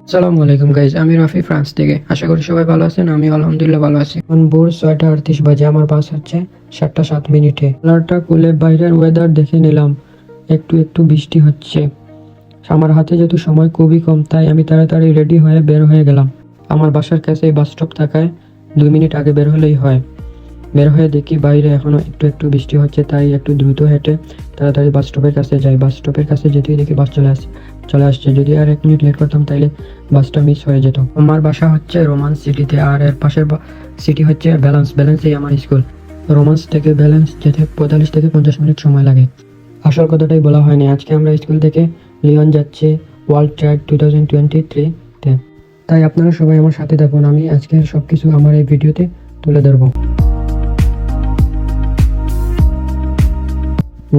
আসসালামু আলাইকুম গাইজ, আমি রাফি ফ্রান্স থেকে। আশা করি সবাই ভালো আছেন। আমি আলহামদুলিল্লাহ ভালো আছি। এখন ভোর 6:38 বাজে। আমার বাস হচ্ছে 7:07। কালারটা খুলে বাইরের ওয়েদার দেখে নিলাম। একটু একটু বৃষ্টি হচ্ছে। আমার হাতে যেহেতু সময় খুবই কম, তাই আমি তাড়াতাড়ি রেডি হয়ে বের হয়ে গেলাম। আমার বাসার কাছে বাস স্টপ থাকায় 2 মিনিট আগে বের হলেই হয়। বের হয়ে দেখি বাইরে এখনো একটু একটু বৃষ্টি হচ্ছে, তাই একটু দ্রুত হেঁটে তাড়াতাড়ি বাস স্টপের কাছে যাই। বাস স্টপের কাছে যেতেই দেখি বাস চলে আসছে। যদি আর 1 মিনিট লেট করতাম তাইলে বাসটা মিস হয়ে যেত। আমার বাসা হচ্ছে রোমান্স সিটিতে, আর এর পাশের সিটি হচ্ছে ব্যালেন্সেই আমার স্কুল। রোমান্স থেকে ব্যালেন্স যেতে 45 থেকে 50 মিনিট সময় লাগে। আসল কথাটাই বলা হয়নি। আজকে আমরা স্কুল থেকে লিওন যাচ্ছি ওয়ার্ল্ড ট্রাইড 2023-তে। তাই আপনারা সবাই আমার সাথে থাকুন। আমি আজকে সবকিছু আমার এই ভিডিওতে তুলে ধরবো।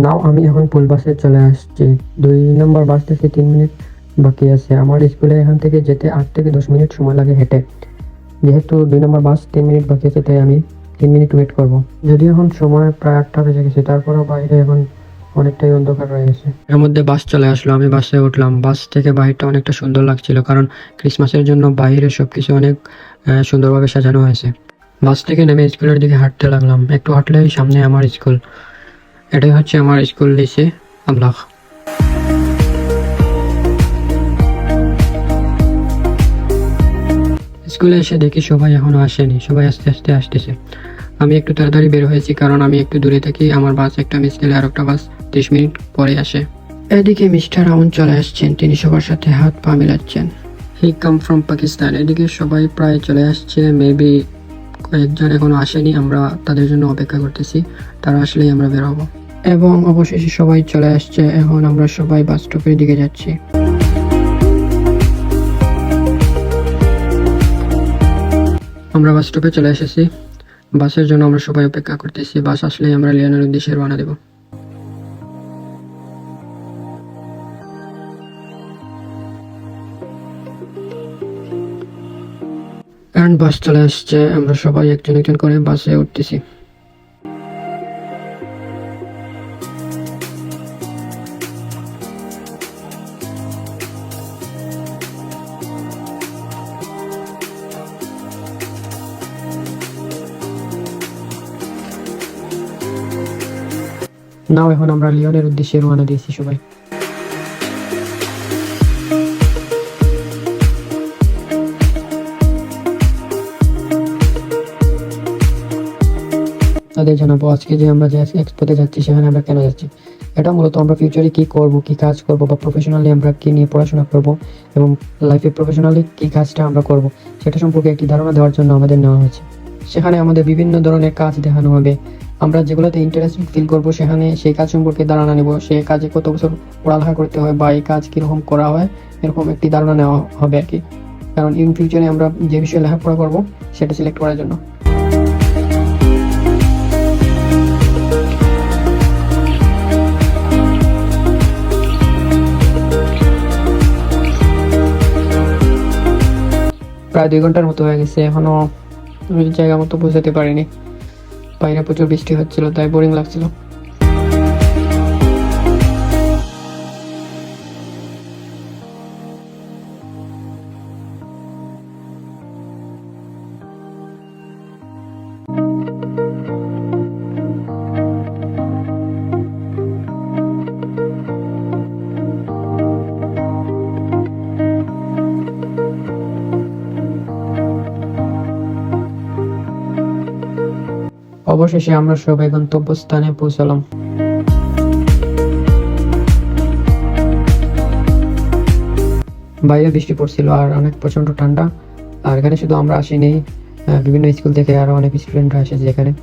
নাও আমি এখন ফুল বাসে চলে আসছি। 2 নম্বর বাস থেকে 3 মিনিট বাকি আছে। আমার স্কুলে এখান থেকে যেতে 8 থেকে 10 মিনিট সময় লাগে হেঁটে। যেহেতু 2 নম্বর বাস 3 মিনিট বাকি আছে, তাই আমি 3 মিনিট ওয়েট করব। যদি এখন সময় প্রায় 8টা বেজে গেছে, তারপরেও বাইরে এখন অনেকটাই অন্ধকার রয়ে গেছে। এর মধ্যে বাস চলে আসলো। আমি বাসে উঠলাম। বাস থেকে বাইরেটা অনেকটা সুন্দর লাগছিল, কারণ ক্রিসমাসের জন্য বাইরে সবকিছু অনেক সুন্দরভাবে সাজানো হয়েছে। বাস থেকে নেমে স্কুলের দিকে হাঁটতে লাগলাম। একটু হাঁটলেই সামনে আমার স্কুল। এটাই হচ্ছে আমার স্কুল, লিসে আমলাখ। স্কুলে এসে দেখি সবাই এখনো আসেনি, সবাই আস্তে আস্তে আসতেছে। আমি একটু তাড়াতাড়ি বের হয়েছি, কারণ আমি একটু দূরে থাকি। আমার বাস একটা মিস গেলে আর একটা বাস 30 মিনিট পরে আসে। এদিকে মিস্টার রাউন চলে আসছেন। তিনি সবার সাথে হাত পা মিলাচ্ছেন। হি কাম ফ্রম পাকিস্তান। এদিকে সবাই প্রায় চলে আসছে। মেবি কয়েকজন এখনো আসেনি। আমরা তাদের জন্য অপেক্ষা করতেছি। তারা আসলেই আমরা বের হবো। এবং অবশেষে সবাই চলে আসছে। এখন আমরা সবাই বাস স্টপের দিকে যাচ্ছি। আমরা বাস স্টপে চলে এসেছি। বাসের জন্য আমরা সবাই অপেক্ষা করতেছি। বাস আসলেই আমরা লিওনের উদ্দেশ্যে রওনা দেব। কারণ বাস চলে আসছে। আমরা সবাই একজন একজন করে বাসে উঠতেছি। নাও এখন আমরা লিওনের উদ্দেশ্যে রওনা দিয়েছি সবাই। তাদের জানাবো আজকে যে আমরা যে এক্সপোতে যাচ্ছি, সেখানে আমরা কেন যাচ্ছি। এটা মূলত আমরা ফিউচারে কি করব, কি কাজ করব, বা প্রফেশনালি আমরা কি নিয়ে পড়াশোনা করব, এবং লাইফে প্রফেশনালি কি কাজটা আমরা করব, সেটা সম্পর্কে একটি ধারণা দেওয়ার জন্য আমাদের নেওয়া হয়েছে। সেখানে আমাদের বিভিন্ন ধরনের কাজ দেখানো হবে। আমরা যেগুলোতে ইন্টারেস্ট ফিল করবো, সেখানে সেই কাজ সম্পর্কে ধারণা নেব। সেই কাজে কত বছর পড়ালেখা করতে হয়, বা এই কাজ কীরকম করা হয়, এরকম একটি ধারণা নেওয়া হবে আর কি। কারণ ইন ফিউচারে আমরা যে বিষয়ে লেখাপড়া করবো, সেটা সিলেক্ট করার জন্য। প্রায় 2 ঘন্টার মতো হয়ে গেছে, এখনো আমি জায়গা মতো পৌঁছাতে পারিনি। বাইরে প্রচুর বৃষ্টি হচ্ছিল, তাই বোরিং লাগছিল। অবশেষে আমরা সবাই গন্তব্যস্থানে পৌঁছালাম। বাইরে বৃষ্টি পড়ছিল আর অনেক প্রচন্ড ঠান্ডা। আর এখানে শুধু আমরা আসিনি, বিভিন্ন স্কুল থেকে আরো অনেক স্টুডেন্টরা এসেছে এখানে।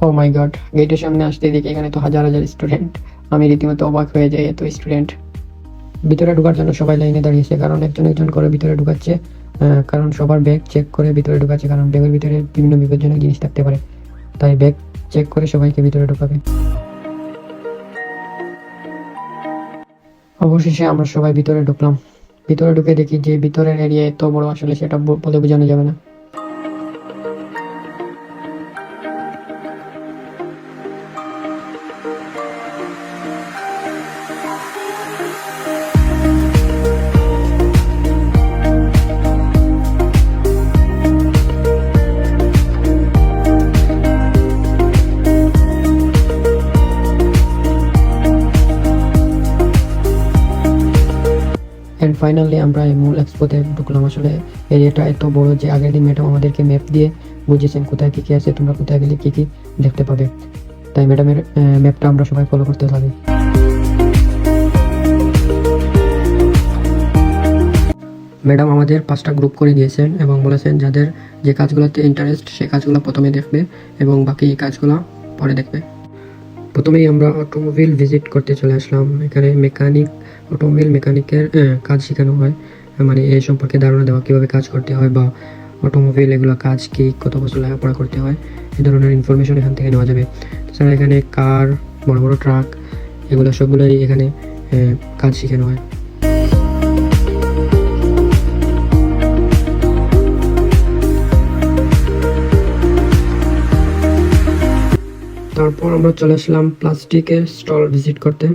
ও মাই গড, গেটের সামনে আসতে দেখি এখানে তো হাজার হাজার স্টুডেন্ট। আমি রীতিমতো অবাক হয়ে যাই, এত স্টুডেন্ট। ভিতরে ঢোকার জন্য সবাই লাইনে দাঁড়িয়েছে, কারণ একজন একজন করে ভিতরে ঢুকাচ্ছে। কারণ সবার ব্যাগ চেক করে ভিতরে ঢুকাচ্ছে, কারণ ব্যাগের ভিতরে বিভিন্ন বিপজ্জনক জিনিস থাকতে পারে। তাই ব্যাগ চেক করে সবাইকে ভিতরে ঢোকাবে। অবশেষে আমরা সবাই ভিতরে ঢুকলাম। ভিতরে ঢুকে দেখি যে ভিতরের এরিয়া এত বড়, আসলে সেটা বলে বোঝানো যাবে না। অ্যান্ড ফাইনালি আমরা এই মূল এক্সপোতে ঢুকলাম। আসলে এরিয়াটা এত বড় যে আগের দিন ম্যাডাম আমাদেরকে ম্যাপ দিয়ে বুঝিয়েছেন কোথায় কী কী আছে, তোমরা কোথায় গেলে কী কী দেখতে পাবে। তাই ম্যাডামের ম্যাপটা আমরা সবাই ফলো করতে থাকি। ম্যাডাম আমাদের 5টা গ্রুপ করে দিয়েছেন এবং বলেছেন যাদের যে কাজগুলোতে ইন্টারেস্ট সেই কাজগুলো প্রথমে দেখবে এবং বাকি কাজগুলো পরে দেখবে। প্রথমেই আমরা অটোমোবিল ভিজিট করতে চলে আসলাম। এখানে অটোমোবিল মেকানিকের কাজ শেখানো হয়, মানে এই সম্পর্কে ধারণা দেওয়া কীভাবে কাজ করতে হয় বা অটোমোবিল এগুলো কাজ কী, কত বছর লেখাপড়া করতে হয়, এই ধরনের ইনফরমেশন এখান থেকে নেওয়া যাবে। তাছাড়া এখানে কার, বড় বড় ট্রাক, এগুলো সবগুলোই এখানে কাজ শেখানো হয়। তারপর আমরা চলে আসলাম প্লাস্টিকের স্টল ভিজিট করতে।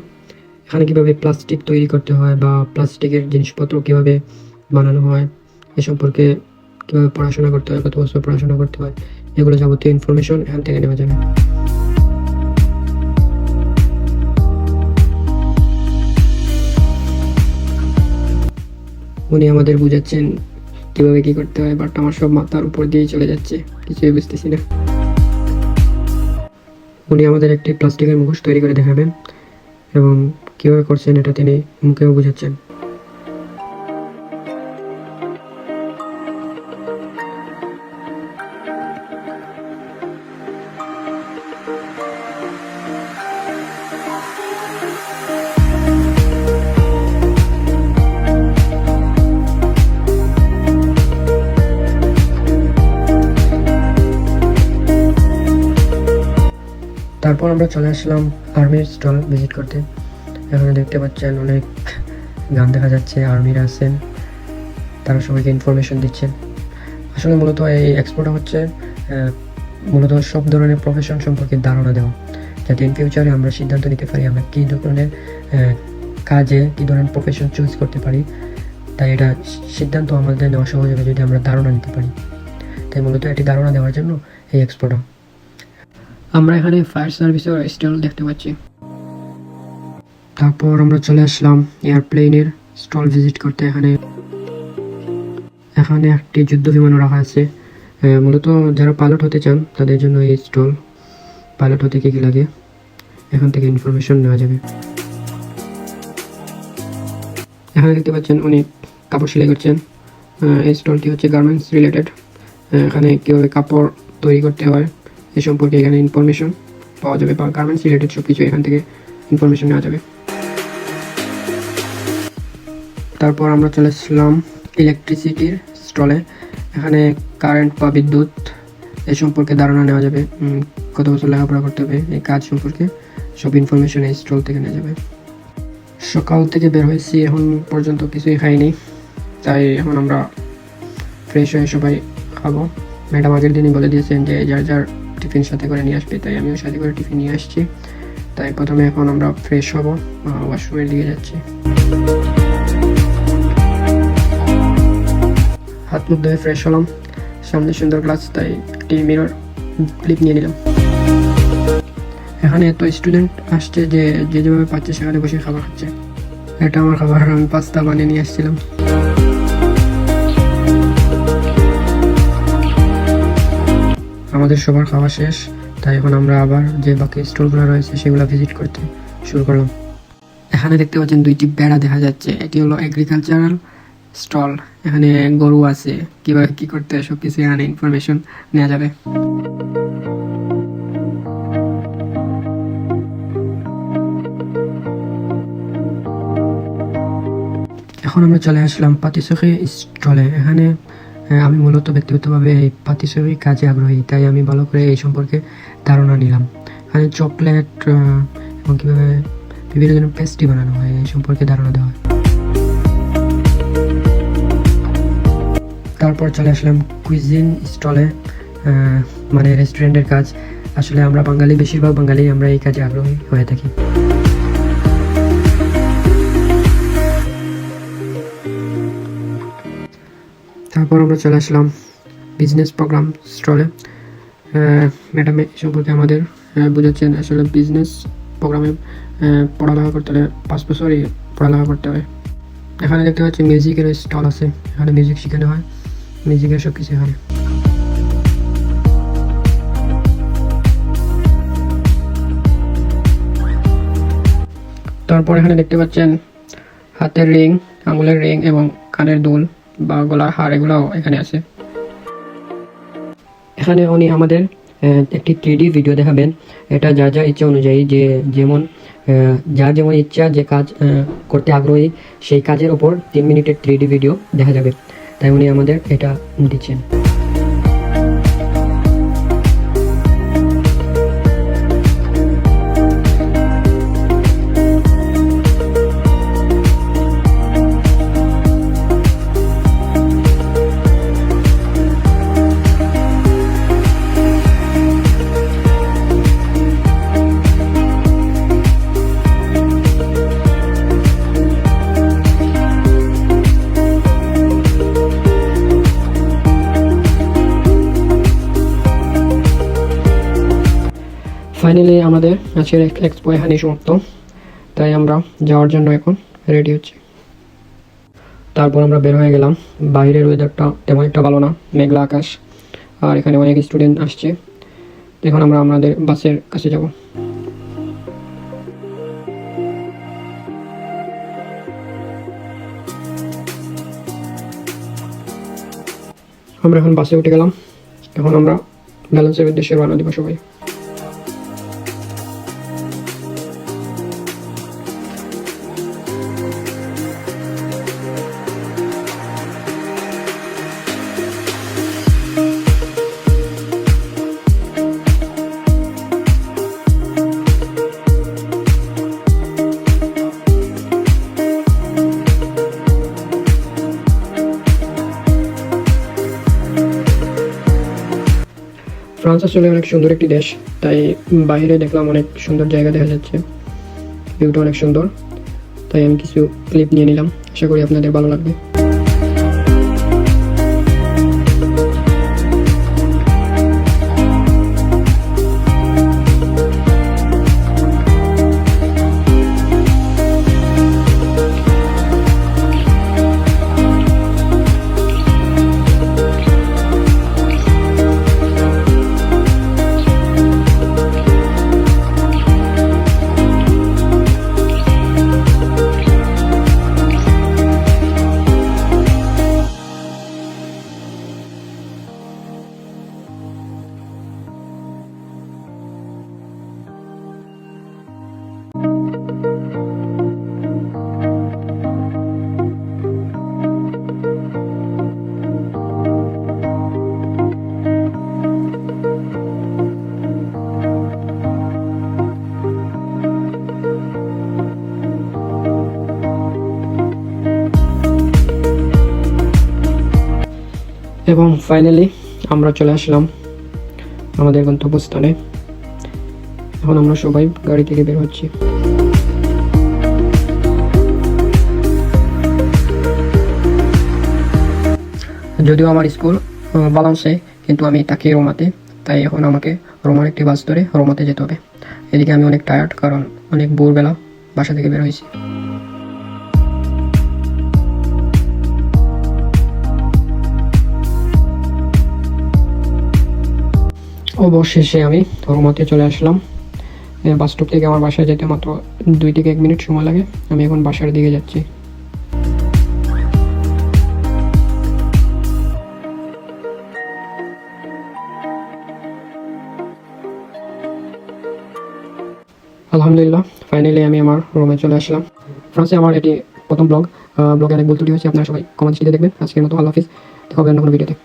এখানে কীভাবে প্লাস্টিক তৈরি করতে হয় বা প্লাস্টিকের জিনিসপত্র কীভাবে বানানো হয় এ সম্পর্কে কীভাবে পড়াশোনা করতে হয়, কত বছর পড়াশোনা করতে হয়, এগুলো যাবতীয় ইনফরমেশন এখান থেকে নেওয়া যাবে। উনি আমাদের বুঝাচ্ছেন কীভাবে কী করতে হয়, বাট আমার সব মাথার উপর দিয়েই চলে যাচ্ছে, কিছুই বুঝতেছি না। উনি আমাদের একটি প্লাস্টিকের মুখোশ তৈরি করে দেখাবেন এবং কীভাবে করছেন এটা তিনি মুখেও বোঝাচ্ছেন। তারপর আমরা চলে আসলাম আর্মির স্টল ভিজিট করতে। এখানে দেখতে পাচ্ছেন অনেক গান দেখা যাচ্ছে, আর্মিরা আছেন, তারা সবাইকে ইনফরমেশন দিচ্ছেন। আসলে মূলত এই এক্সপোটা হচ্ছে মূলত সব ধরনের প্রফেশন সম্পর্কে ধারণা দেওয়া, যাতে ইন ফিউচারে আমরা সিদ্ধান্ত নিতে পারি আমরা কী ধরনের কাজে কী ধরনের প্রফেশন চুজ করতে পারি। তাই এটা সিদ্ধান্ত আমাদের নেওয়া সহজ হবে যদি আমরা ধারণা নিতে পারি। তাই মূলত এটি ধারণা দেওয়ার জন্য এই এক্সপোটা। আমরা এখানে ফায়ার সার্ভিসের স্টল দেখতে পাচ্ছি। তারপর আমরা চলে আসলাম এয়ারপ্লেনের স্টল ভিজিট করতে। এখানে একটি যুদ্ধ বিমানও রাখা আছে। মূলত যারা পাইলট হতে চান তাদের জন্য এই স্টল, পাইলট হতে কী কী লাগে এখান থেকে ইনফরমেশন নেওয়া যাবে। এখানে দেখতে পাচ্ছেন উনি কাপড় সেলাই করছেন। এই স্টলটি হচ্ছে গার্মেন্টস রিলেটেড। এখানে কীভাবে কাপড় তৈরি করতে হয় এ সম্পর্কে এখানে ইনফরমেশন পাওয়া যাবে, বা গার্মেন্টস রিলেটেড সব কিছু এখান থেকে ইনফরমেশন নেওয়া যাবে। তারপর আমরা চলে আসলাম ইলেকট্রিসিটির স্টলে। এখানে কারেন্ট বা বিদ্যুৎ এ সম্পর্কে ধারণা নেওয়া যাবে, কত বছর লেখাপড়া করতে হবে, এই কাজ সম্পর্কে সব ইনফরমেশন এই স্টল থেকে নেওয়া যাবে। সকাল থেকে বের হয়েছি, এখন পর্যন্ত কিছুই খাইনি, তাই এখন আমরা ফ্রেশ হয়ে সবাই খাবো। ম্যাডাম আগের দিনই বলে দিয়েছেন যে যার যার টিফিন সাথে করে নিয়ে আসবে, তাই আমিও সাথে করে টিফিন নিয়ে আসছি। তাই প্রথমে এখন আমরা ফ্রেশ হব, ওয়াশরুমের দিকে যাচ্ছি। হাত মুখ ধুয়ে ফ্রেশ হলাম, সামনে সুন্দর গ্লাস, তাই একটি মিরর ক্লিপ নিয়ে নিলাম। এখানে এত স্টুডেন্ট আসছে যে যেভাবে পাচ্ছে সেখানে বসে খাবার খাচ্ছে। এটা আমার খাবার, আমি পাস্তা বানিয়ে নিয়ে আসছিলাম। আমাদের সবার খাওয়া শেষ, তাই এখন আমরা আবার যে বাকি স্টলগুলো রয়েছে সেগুলো ভিজিট করতে শুরু করলাম। এখানে দেখতে পাচ্ছেন দুইটি বেড়া দেখা যাচ্ছে, এটি হলো এগ্রিকালচারাল স্টল। এখানে গরু আছে, কীভাবে কী করতে হয় সব কিছু এখানে ইনফরমেশন নেওয়া যাবে। এখন আমরা চলে আসলাম পাতিসখী স্টলে। এখানে আমি মূলত ব্যক্তিগতভাবে এই পাতিসখী কাজে আগ্রহী, তাই আমি ভালো করে এই সম্পর্কে ধারণা নিলাম। এখানে চকলেট এবং কীভাবে বিভিন্ন ধরনের পেস্ট্রি বানানো হয়, এই সম্পর্কে ধারণা দেওয়া হয়। তারপর চলে আসলাম কুইজিন স্টলে, মানে রেস্টুরেন্টের কাজ। আসলে আমরা বাঙালি, বেশিরভাগ বাঙালি আমরা এই কাজে আগ্রহী হয়ে থাকি। তারপর আমরা চলে আসলাম বিজনেস প্রোগ্রাম স্টলে। ম্যাডাম এই সম্পর্কে আমাদের বোঝাচ্ছেন। আসলে বিজনেস প্রোগ্রামে পড়ালেখা করতে হলে 5 বছরই পড়ালেখা করতে হয়। এখানে দেখতে পাচ্ছি মিউজিকের স্টল আছে, এখানে মিউজিক শেখানো হয়, মিউজিকের সব কিছু এখানে। তারপর এখানে দেখতে পাচ্ছেন হাতের রিং, আঙুলের রিং এবং কানের দুল বা গলার হার, এগুলোও এখানে আছে। এখানে উনি আমাদের একটি 3D ভিডিও দেখাবেন। এটা যার যার ইচ্ছা অনুযায়ী, যে যেমন যার যেমন ইচ্ছা, যে কাজ করতে আগ্রহী সেই কাজের ওপর 3 মিনিটের 3D ভিডিও দেখা যাবে। তাই উনি আমাদের এটা দিচ্ছেন। ফাইনালি আমাদের আজকের এক্সপো এখানেই সমাপ্ত। তাই আমরা যাওয়ার জন্য এখন রেডি হচ্ছি। তারপর আমরা বের হয়ে গেলাম। বাইরের ওয়েদারটা তেমন একটা ভালো না, মেঘলা আকাশ, আর এখানে অনেক স্টুডেন্ট আসছে। এখন আমরা আমাদের বাসের কাছে যাব। আমরা এখন বাসে উঠে গেলাম। এখন আমরা ব্যালেন্সের উদ্দেশ্যে রওনা দিব সবাই। ফ্রান্স আসলে অনেক সুন্দর একটি দেশ, তাই বাইরে দেখলাম অনেক সুন্দর জায়গা দেখা যাচ্ছে, ভিউটা অনেক সুন্দর। তাই আমি কিছু ক্লিপ নিয়ে নিলাম, আশা করি আপনাদের ভালো লাগবে। এবং ফাইনালি আমরা চলে আসলাম আমাদের গন্তব্যস্থানে। এখন আমরা সবাই গাড়ি থেকে বের হচ্ছি। যদিও আমার স্কুল বালান্সে, কিন্তু আমি থাকি রোমাতে, তাই এখন আমাকে রোমার একটি বাস ধরে রোমাতে যেতে হবে। এদিকে আমি অনেক টায়ার্ড, কারণ অনেক ভোরবেলা বাসা থেকে বের হয়েছি। অবশেষে আমি রোমাতে চলে আসলাম। বাস স্টপ থেকে আমার বাসায় যেতে মাত্র 2 থেকে 1 মিনিট সময় লাগে। আমি এখন বাসার দিকে যাচ্ছি। আলহামদুলিল্লাহ, ফাইনালি আমি আমার রুমে চলে আসলাম। ফ্রান্সে আমার এটি প্রথম ব্লগে অনেক ভুল ত্রুটি হয়েছে, আপনারা সবাই কমেন্ট দেখবেন। আজকের মতো আল্লাহ হাফিজ, দেখা হবে অন্য কোনো ভিডিওতে।